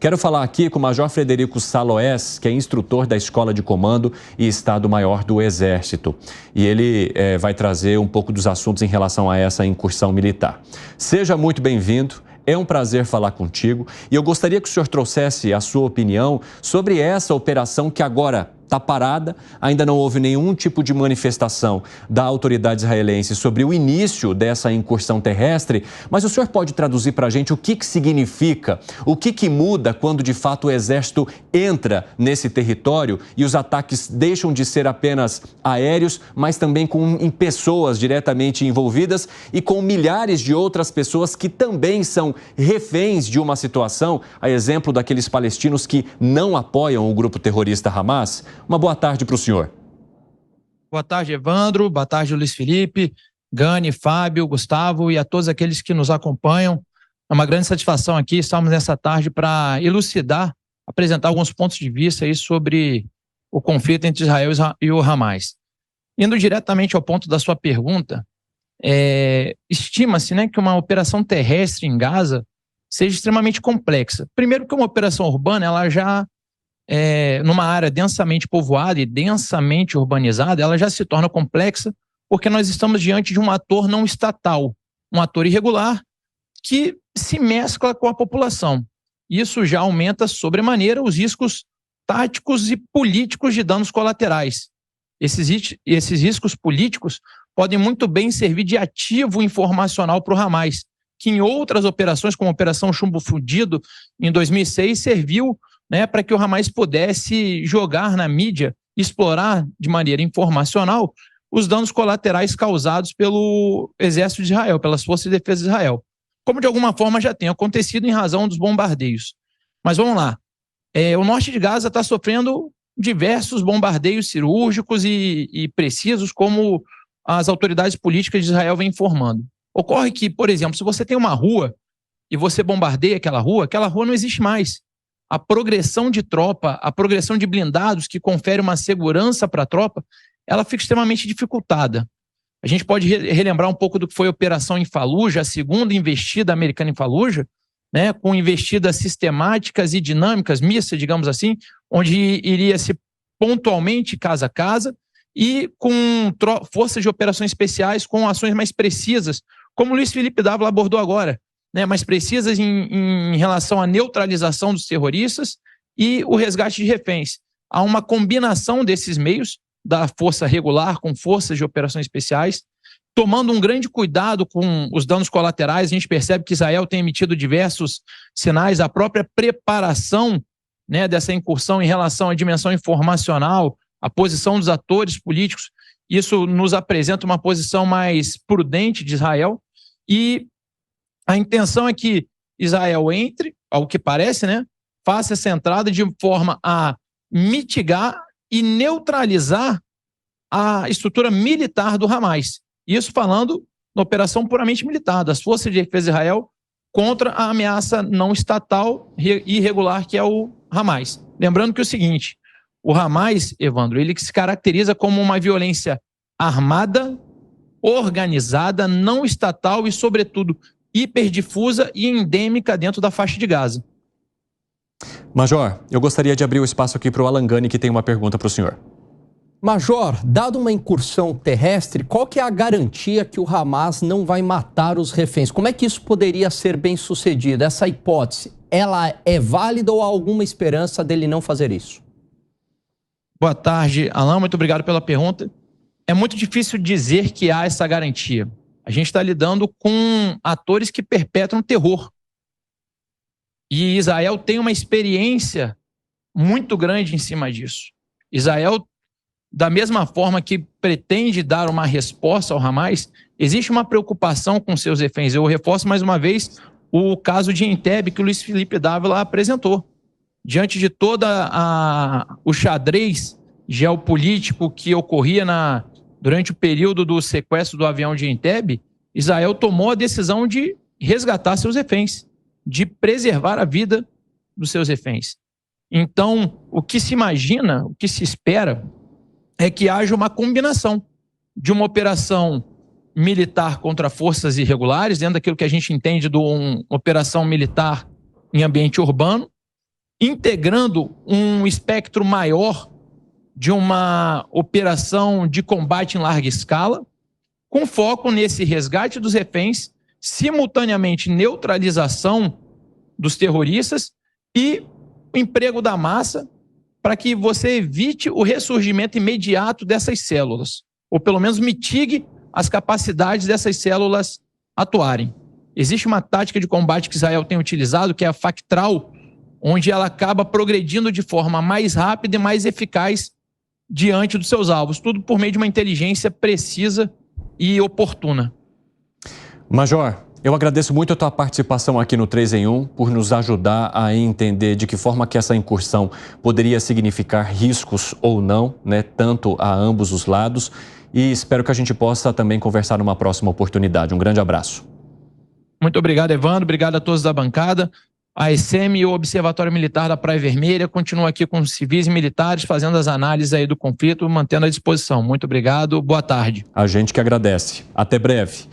Quero falar aqui com o Major Frederico Saloés, que é instrutor da Escola de Comando e Estado-Maior do Exército. E ele vai trazer um pouco dos assuntos em relação a essa incursão militar. Seja muito bem-vindo. É um prazer falar contigo e eu gostaria que o senhor trouxesse a sua opinião sobre essa operação que agora está parada. Ainda não houve nenhum tipo de manifestação da autoridade israelense sobre o início dessa incursão terrestre, mas o senhor pode traduzir para a gente o que significa, o que muda quando de fato o Exército entra nesse território e os ataques deixam de ser apenas aéreos, mas também em pessoas diretamente envolvidas e com milhares de outras pessoas que também são reféns de uma situação, a exemplo daqueles palestinos que não apoiam o grupo terrorista Hamas. Uma boa tarde para o senhor. Boa tarde, Evandro. Boa tarde, Luiz Felipe, Gani, Fábio, Gustavo e a todos aqueles que nos acompanham. É uma grande satisfação aqui estarmos nessa tarde para elucidar, apresentar alguns pontos de vista aí sobre o conflito entre Israel e o Hamas. Indo diretamente ao ponto da sua pergunta, estima-se, né, que uma operação terrestre em Gaza seja extremamente complexa. Primeiro que uma operação urbana, ela já numa área densamente povoada e densamente urbanizada, ela já se torna complexa porque nós estamos diante de um ator não estatal, um ator irregular que se mescla com a população. Isso já aumenta sobremaneira os riscos táticos e políticos de danos colaterais. Esses riscos políticos podem muito bem servir de ativo informacional para o Hamas, que em outras operações, como a Operação Chumbo Fundido, em 2006, serviu, né, para que o Hamas pudesse jogar na mídia, explorar de maneira informacional os danos colaterais causados pelo Exército de Israel, pelas Forças de Defesa de Israel, como de alguma forma já tem acontecido em razão dos bombardeios. Mas vamos lá, o norte de Gaza está sofrendo diversos bombardeios cirúrgicos e precisos, como as autoridades políticas de Israel vêm informando. Ocorre que, por exemplo, se você tem uma rua e você bombardeia aquela rua não existe mais. A progressão de tropa, a progressão de blindados que confere uma segurança para a tropa, ela fica extremamente dificultada. A gente pode relembrar um pouco do que foi a operação em Fallujah, a segunda investida americana em Fallujah, né, com investidas sistemáticas e dinâmicas, mistas, digamos assim, onde iria-se pontualmente casa a casa e com forças de operações especiais, com ações mais precisas, como o Luiz Felipe Dávila abordou agora, né, mais precisas em relação à neutralização dos terroristas e o resgate de reféns. Há uma combinação desses meios, da força regular com forças de operações especiais, tomando um grande cuidado com os danos colaterais. A gente percebe que Israel tem emitido diversos sinais, a própria preparação, né, dessa incursão em relação à dimensão informacional, a posição dos atores políticos. Isso nos apresenta uma posição mais prudente de Israel e a intenção é que Israel entre, ao que parece, né, faça essa entrada de forma a mitigar e neutralizar a estrutura militar do Hamas. Isso falando na operação puramente militar, das Forças de Defesa de Israel contra a ameaça não estatal e irregular que é o Hamas. Lembrando que é o seguinte, o Hamas, Evandro, ele se caracteriza como uma violência armada, organizada, não estatal e, sobretudo, hiperdifusa e endêmica dentro da faixa de Gaza. Major, eu gostaria de abrir o espaço aqui para o Alan Gani, que tem uma pergunta para o senhor. Major, dado uma incursão terrestre, qual que é a garantia que o Hamas não vai matar os reféns? Como é que isso poderia ser bem sucedido? Essa hipótese, ela é válida ou há alguma esperança dele não fazer isso? Boa tarde, Alan, muito obrigado pela pergunta. É muito difícil dizer que há essa garantia. A gente está lidando com atores que perpetram terror. E Israel tem uma experiência muito grande em cima disso. Israel, da mesma forma que pretende dar uma resposta ao Hamas, existe uma preocupação com seus reféns. Eu reforço mais uma vez o caso de Entebbe que o Luiz Felipe Dávila apresentou. Diante de o xadrez geopolítico que ocorria durante o período do sequestro do avião de Entebbe, Israel tomou a decisão de resgatar seus reféns, de preservar a vida dos seus reféns. Então, o que se imagina, o que se espera, é que haja uma combinação de uma operação militar contra forças irregulares, dentro daquilo que a gente entende de uma operação militar em ambiente urbano, integrando um espectro maior de uma operação de combate em larga escala, com foco nesse resgate dos reféns, simultaneamente neutralização dos terroristas e o emprego da massa para que você evite o ressurgimento imediato dessas células, ou pelo menos mitigue as capacidades dessas células atuarem. Existe uma tática de combate que Israel tem utilizado, que é a Factral, onde ela acaba progredindo de forma mais rápida e mais eficaz diante dos seus alvos, tudo por meio de uma inteligência precisa e oportuna. Major, eu agradeço muito a tua participação aqui no 3 em 1, por nos ajudar a entender de que forma que essa incursão poderia significar riscos ou não, né, tanto a ambos os lados, e espero que a gente possa também conversar numa próxima oportunidade. Um grande abraço. Muito obrigado, Evandro. Obrigado a todos da bancada. A ECM e o Observatório Militar da Praia Vermelha continuam aqui com os civis e militares fazendo as análises aí do conflito, mantendo à disposição. Muito obrigado. Boa tarde. A gente que agradece. Até breve.